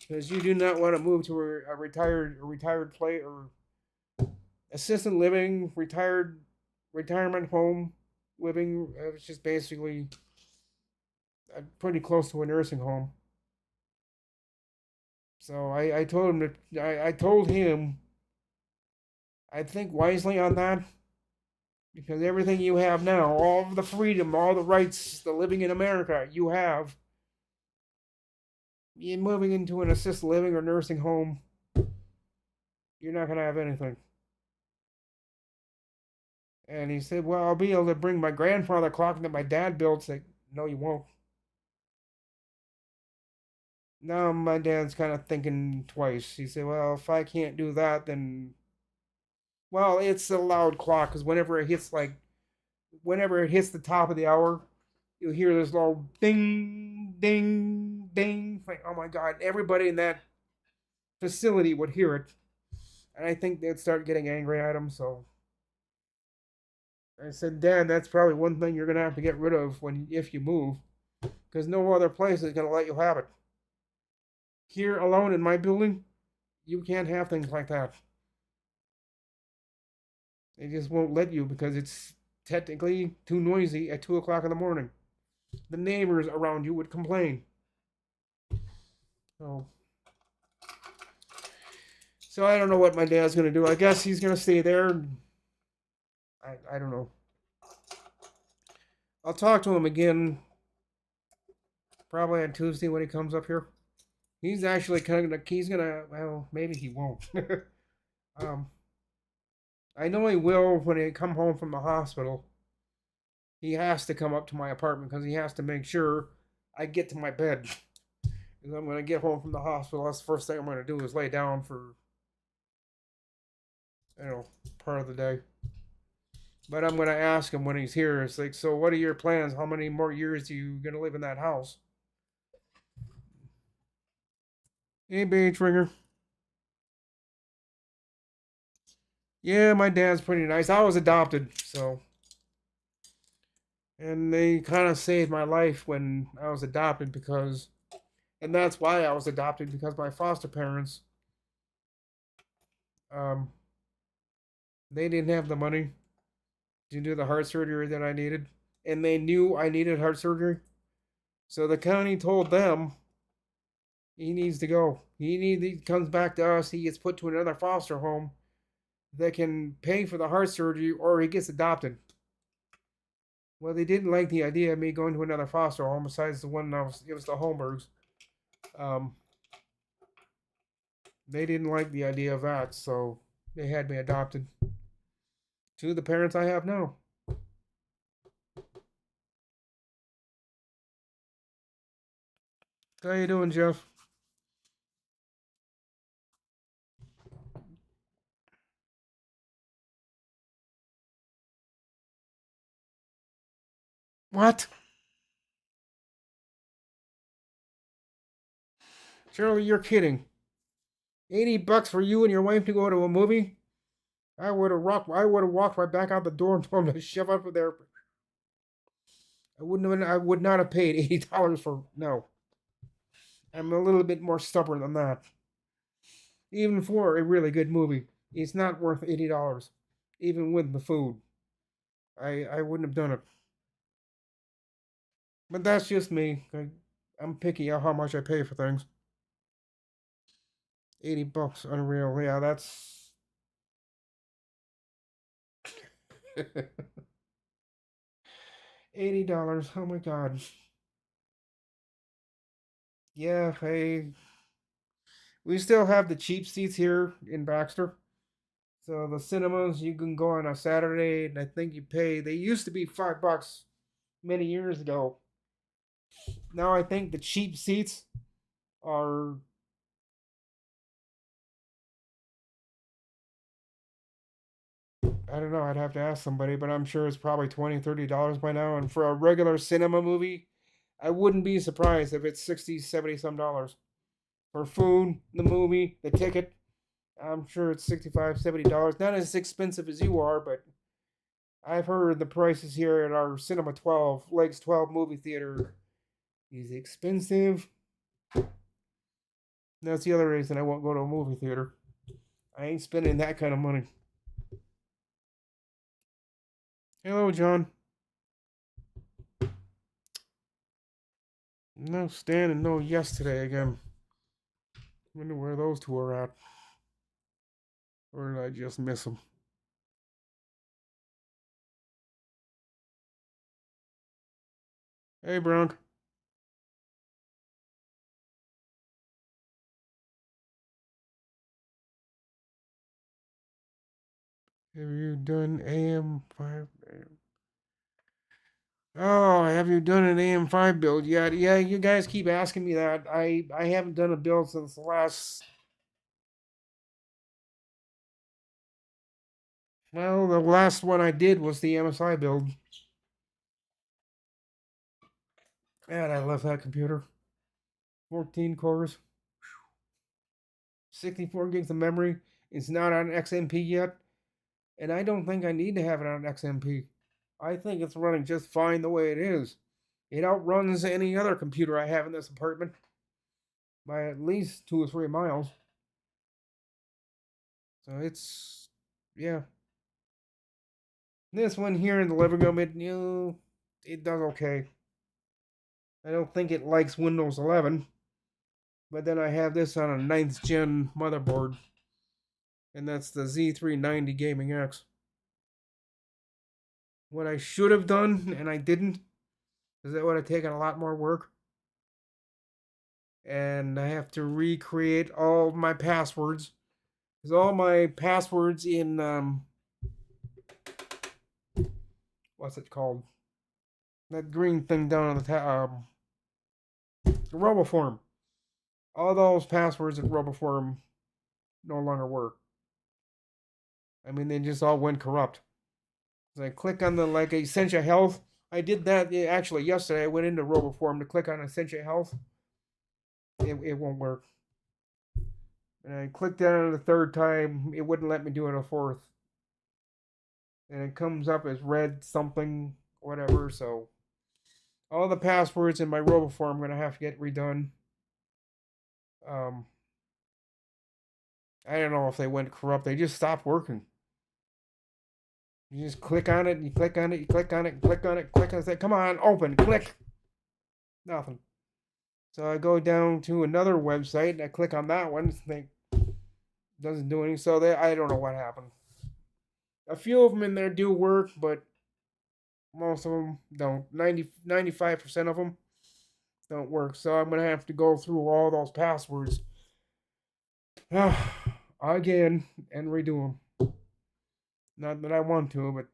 because you do not want to move to a retired play or assisted living, retirement home living. It's just basically pretty close to a nursing home. So I told him I told him I'd think wisely on that because everything you have now, all of the freedom, all the rights, the living in America you have, you moving into an assisted living or nursing home, you're not gonna have anything. And he said, "Well, I'll be able to bring my grandfather clock that my dad built." Like, no, you won't. Now my dad's kind of thinking twice. He said, "Well, if I can't do that, then well, it's a loud clock because whenever it hits the top of the hour, you'll hear this little ding, ding, ding. Like, oh my god, everybody in that facility would hear it, and I think they'd start getting angry at him. So I said, Dad, that's probably one thing you're gonna have to get rid of if you move, because no other place is gonna let you have it. Here alone in my building, you can't have things like that. They just won't let you because it's technically too noisy at 2 o'clock in the morning. The neighbors around you would complain. So, so I don't know what my dad's gonna do. I guess he's gonna stay there. I don't know. I'll talk to him again probably on Tuesday when he comes up here. He's actually he's gonna well maybe he won't. um, I know he will when he come home from the hospital. He has to come up to my apartment because he has to make sure I get to my bed. Because I'm gonna get home from the hospital. That's the first thing I'm gonna do is lay down for part of the day. But I'm gonna ask him when he's here. It's like, so what are your plans? How many more years are you gonna live in that house? Hey, Beach Ringer. Yeah, my dad's pretty nice. I was adopted, so and they kind of saved my life when I was adopted because, and that's why I was adopted because my foster parents, um, they didn't have the money, to do the heart surgery that I needed, and they knew I needed heart surgery. So the county told them he needs to go. He comes back to us. He gets put to another foster home that can pay for the heart surgery, or he gets adopted. Well, they didn't like the idea of me going to another foster home besides the one it was the Holmbergs. Um, they didn't like the idea of that, so they had me adopted to the parents I have now. How you doing, Jeff? What? Shirley, you're kidding. $80 for you and your wife to go to a movie? I would have walked right back out the door and told him to shove up there. I would not have paid $80 for no. I'm a little bit more stubborn than that. Even for a really good movie, it's not worth $80. Even with the food. I wouldn't have done it. But that's just me. I'm picky on how much I pay for things. $80, unreal. Yeah, that's $80. Oh my god. Yeah, hey. We still have the cheap seats here in Baxter. So the cinemas you can go on a Saturday, and I think you pay. They used to be $5 many years ago. Now I think the cheap seats are. I don't know. I'd have to ask somebody, but I'm sure it's probably $20, $30 by now. And for a regular cinema movie, I wouldn't be surprised if it's 60, 70 some dollars for food, the movie, the ticket. I'm sure it's $65, $70. Not as expensive as you are, but I've heard the prices here at our Cinema 12, Legs 12 movie theater is expensive. That's the other reason I won't go to a movie theater. I ain't spending that kind of money. Hello, John. No Stan and no Yes today again. Wonder where those two are at. Or did I just miss them? Hey, Brown. Have you done AM5? Oh, have you done an AM5 build yet? Yeah, you guys keep asking me that. I haven't done a build since the last. Well, the last one I did was the MSI build. And I love that computer. 14 cores, 64 gigs of memory. It's not on XMP yet. And I don't think I need to have it on XMP. I think it's running just fine the way it is. It outruns any other computer I have in this apartment by at least 2 or 3 miles. So it's, yeah. This one here in the living room, it does okay. I don't think it likes Windows 11. But then I have this on a 9th gen motherboard. And that's the Z390 Gaming X. What I should have done, and I didn't, is that would have taken a lot more work. And I have to recreate all my passwords. Because all my passwords in, what's it called? That green thing down on the RoboForm. All those passwords in RoboForm no longer work. I mean, they just all went corrupt. So I click on the like Essentia Health. I did that actually yesterday. I went into RoboForm to click on Essentia Health. It won't work. And I clicked on it a third time. It wouldn't let me do it a fourth. And it comes up as red something, whatever. So all the passwords in my RoboForm I'm going to have to get redone. Um, I don't know if they went corrupt. They just stopped working. You just click on it, and you click on it, you click on it, and click on it, click on it. Say, come on, open, click. Nothing. So I go down to another website and I click on that one. Think doesn't do anything. So I don't know what happened. A few of them in there do work, but most of them don't. 95% of them don't work. So I'm gonna have to go through all those passwords again and redo them. Not that I want to, but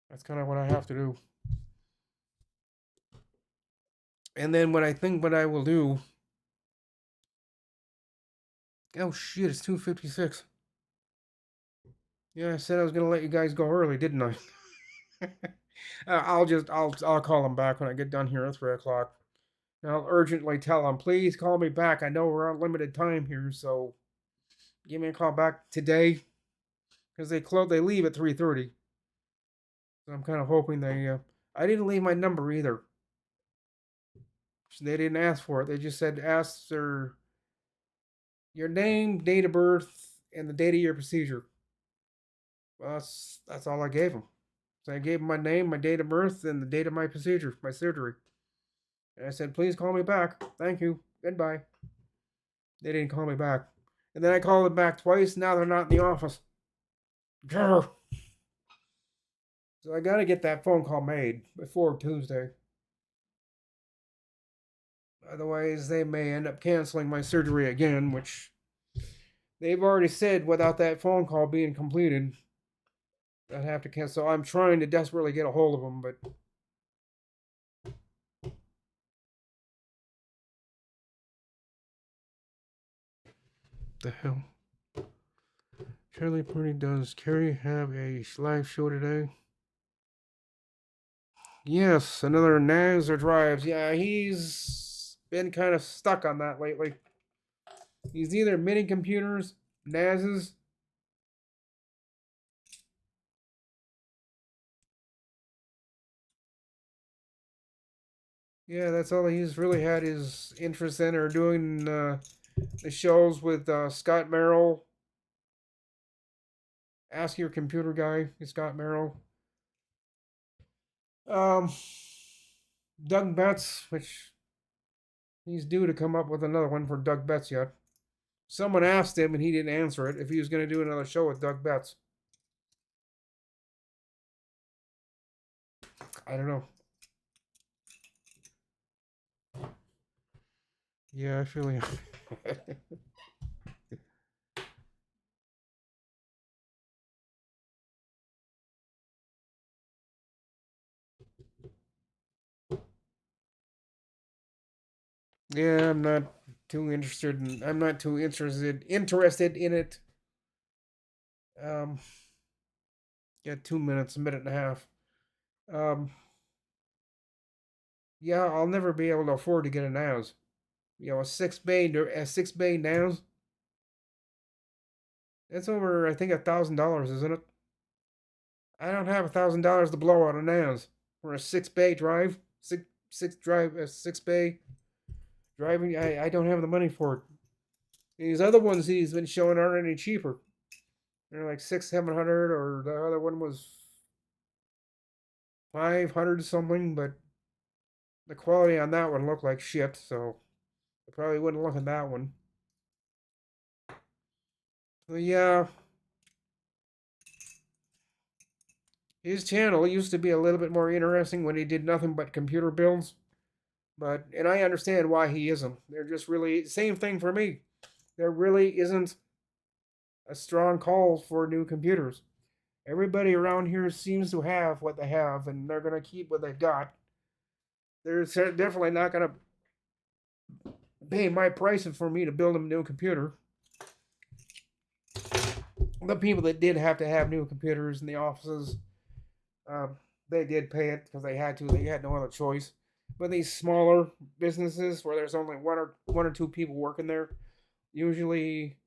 that's kind of what I have to do. And then what I will do. Oh shit! It's 2:56. Yeah, I said I was gonna let you guys go early, didn't I? I'll call him back when I get done here at 3 o'clock. And I'll urgently tell him, please call me back. I know we're on limited time here, so give me a call back today because they leave at 3:30. So I'm kind of hoping they. I didn't leave my number either. They didn't ask for it. They just said ask your name, date of birth, and the date of your procedure. Well, that's all I gave them. So I gave them my name, my date of birth, and the date of my procedure, my surgery. And I said, please call me back. Thank you. Goodbye. They didn't call me back. And then I called them back twice. Now they're not in the office. Grr. So I got to get that phone call made before Tuesday. Otherwise, they may end up canceling my surgery again, which they've already said without that phone call being completed, I'd have to cancel. So I'm trying to desperately get a hold of them, but the hell? Charlie Purdy, does Carrie have a live show today? Yes, another NAS or drives. Yeah, he's been kind of stuck on that lately. He's either mini computers, NASs. Yeah, that's all he's really had his interest in, or doing the shows with Scott Merrill. Ask Your Computer Guy, Scott Merrill. Um, Doug Betts, which he's due to come up with another one for Doug Betts yet. Someone asked him and he didn't answer it if he was going to do another show with Doug Betts. I don't know. Yeah, I feel you. Yeah, I'm not too interested in. I'm not too interested in it. Um, Got 2 minutes, a minute and a half. Um, yeah, I'll never be able to afford to get a NAS. You know, a 6 bay NAS. That's over, I think, $1,000, isn't it? I don't have $1,000 to blow on a NAS for a 6 bay drive. A 6 bay driving. I don't have the money for it. These other ones he's been showing aren't any cheaper. They're like 700, or the other one was 500 something, but the quality on that one looked like shit, so I probably wouldn't look at that one. So yeah, his channel used to be a little bit more interesting when he did nothing but computer builds. And I understand why he isn't. They're just really same thing for me. There really isn't a strong call for new computers. Everybody around here seems to have what they have, and they're gonna keep what they've got. They're definitely not gonna pay my price for me to build them a new computer. The people that did have to have new computers in the offices, they did pay it because they had to. They had no other choice. But these smaller businesses where there's only one or two people working there, usually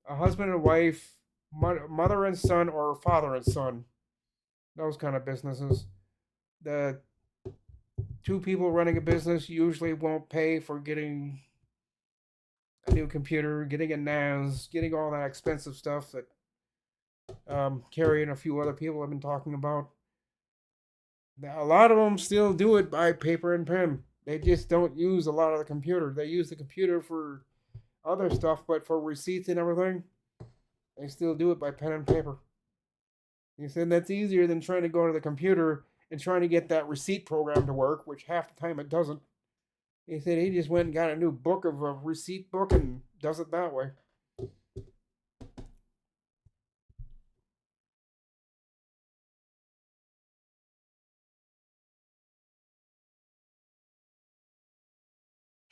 a husband and wife, mother and son, or father and son, those kind of businesses. The two people running a business usually won't pay for getting a new computer, getting a NAS, getting all that expensive stuff that Carrie and a few other people have been talking about. Now, a lot of them still do it by paper and pen. They just don't use a lot of the computer. They use the computer for other stuff, but for receipts and everything, they still do it by pen and paper. He said that's easier than trying to go to the computer and trying to get that receipt program to work, which half the time it doesn't. He said he just went and got a new book of a receipt book and does it that way.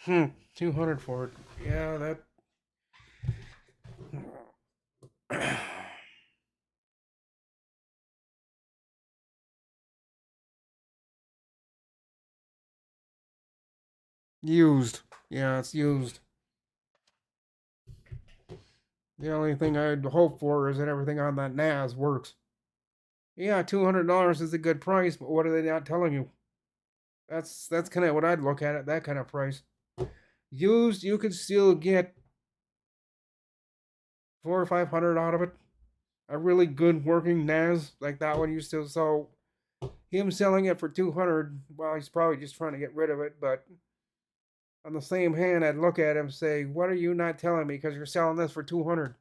Hmm, 200 for it. Yeah, that used. Yeah, it's used. The only thing I'd hope for is that everything on that NAS works. Yeah, $200 is a good price, but what are they not telling you? That's kind of what I'd look at it. That kind of price. Used, you could still get 400 or 500 out of it. A really good working NAS like that one used to. So him selling it for 200, well, he's probably just trying to get rid of it. But on the same hand, I'd look at him and say, "What are you not telling me? Because you're selling this for 200.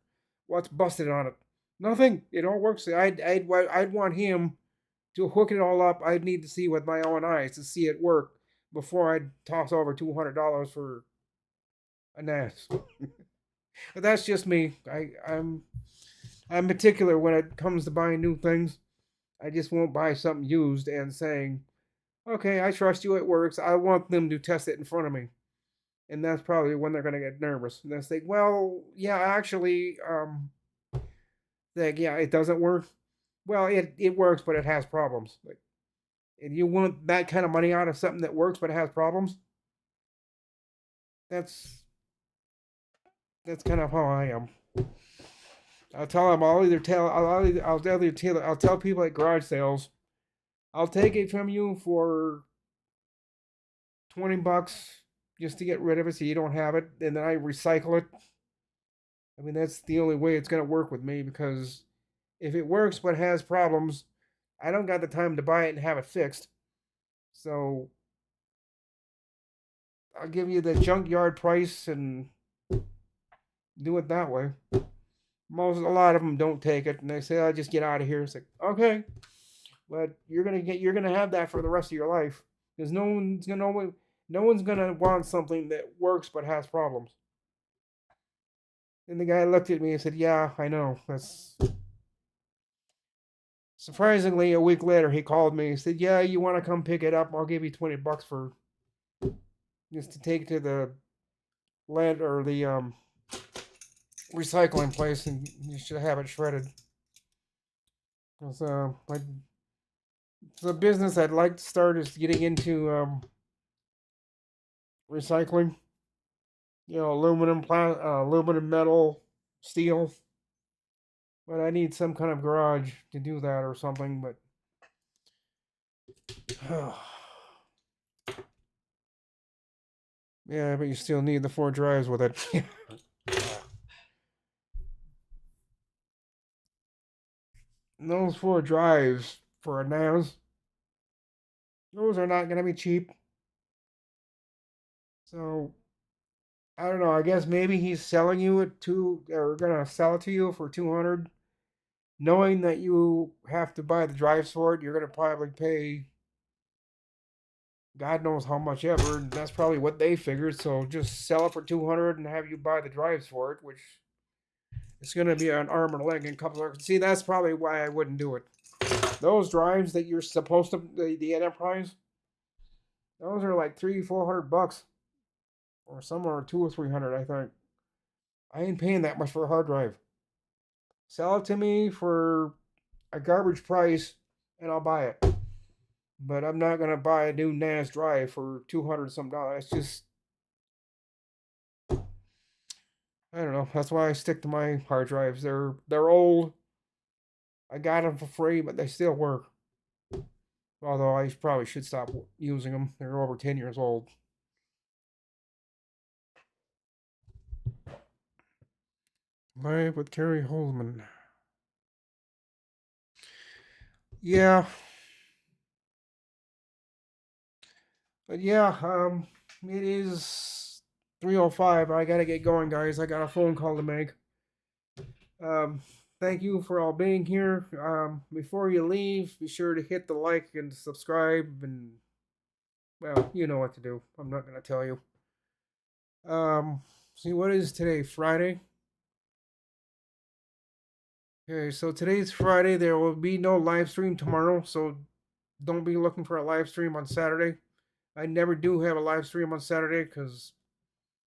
What's busted on it? Nothing. It all works. I'd want him to hook it all up. I'd need to see with my own eyes to see it work before I'd toss over $200 for a NAS. But that's just me. I'm particular when it comes to buying new things. I just won't buy something used and saying, "Okay, I trust you. It works." I want them to test it in front of me, and that's probably when they're gonna get nervous. And they say, "Well, yeah, actually, like, yeah, it doesn't work." Well, it works, but it has problems. Like, and you want that kind of money out of something that works but has problems? That's that's kind of how I am. I'll tell them I'll tell people at garage sales, I'll take it from you for 20 bucks just to get rid of it so you don't have it, and then I recycle it. I mean, that's the only way it's gonna work with me because if it works but has problems, I don't got the time to buy it and have it fixed. So I'll give you the junkyard price and do it that way. A lot of them don't take it, and they say, "I'll just get out of here." It's like, okay, but you're gonna have that for the rest of your life because no one's gonna want something that works but has problems. And the guy looked at me and said, "Yeah, I know." That's surprisingly a week later he called me and said, "Yeah, you want to come pick it up? I'll give you 20 bucks for just to take to the land or the recycling place, and you should have it shredded." Because the business I'd like to start is getting into recycling. You know, aluminum, metal, steel. But I need some kind of garage to do that or something. But yeah, but you still need the 4 drives with it. And those 4 drives for a NAS, those are not going to be cheap. So I don't know. I guess maybe he's selling you it to, or gonna sell it to you for 200, knowing that you have to buy the drives for it. You're gonna probably pay God knows how much ever. And that's probably what they figured. So just sell it for 200 and have you buy the drives for it, which is gonna be an arm and a leg and a couple of. See, that's probably why I wouldn't do it. Those drives that you're supposed to the Enterprise, those are like 300-400 bucks, or somewhere 200 or 300. I think I ain't paying that much for a hard drive. Sell it to me for a garbage price, and I'll buy it. But I'm not gonna buy a new NAS drive for 200 some dollars. It's just I don't know. That's why I stick to my hard drives. They're old. I got them for free, but they still work. Although I probably should stop using them. They're over 10 years old. Live with Carrie Holzman. Yeah, but yeah, it is 3:05. I gotta get going, guys. I got a phone call to make. Um, thank you for all being here. Before you leave, be sure to hit the like and subscribe, and well, you know what to do. I'm not gonna tell you. See, what is today? Friday. Okay, so today's Friday. There will be no live stream tomorrow, so don't be looking for a live stream on Saturday. I never do have a live stream on Saturday because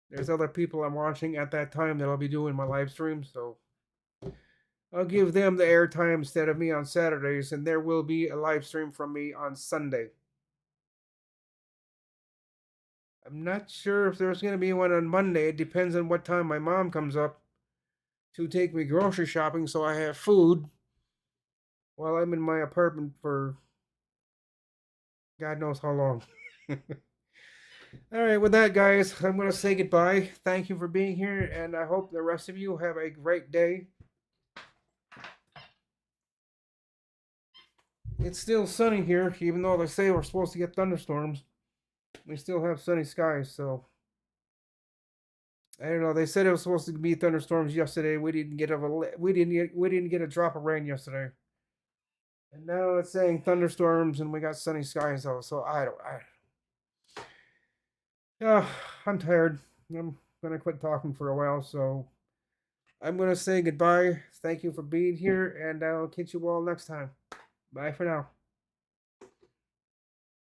there's other people I'm watching at that time that I'll be doing my live stream, so I'll give them the airtime instead of me on Saturdays, and there will be a live stream from me on Sunday. I'm not sure if there's going to be one on Monday. It depends on what time my mom comes up to take me grocery shopping so I have food while I'm in my apartment for God knows how long. All right, with that, guys, I'm going to say goodbye. Thank you for being here, and I hope the rest of you have a great day. It's still sunny here, even though they say we're supposed to get thunderstorms. We still have sunny skies, so I don't know. They said it was supposed to be thunderstorms yesterday. We didn't get a drop of rain yesterday, and now it's saying thunderstorms, and we got sunny skies though. So I don't. I'm tired. I'm gonna quit talking for a while. So I'm gonna say goodbye. Thank you for being here, and I'll catch you all next time. Bye for now.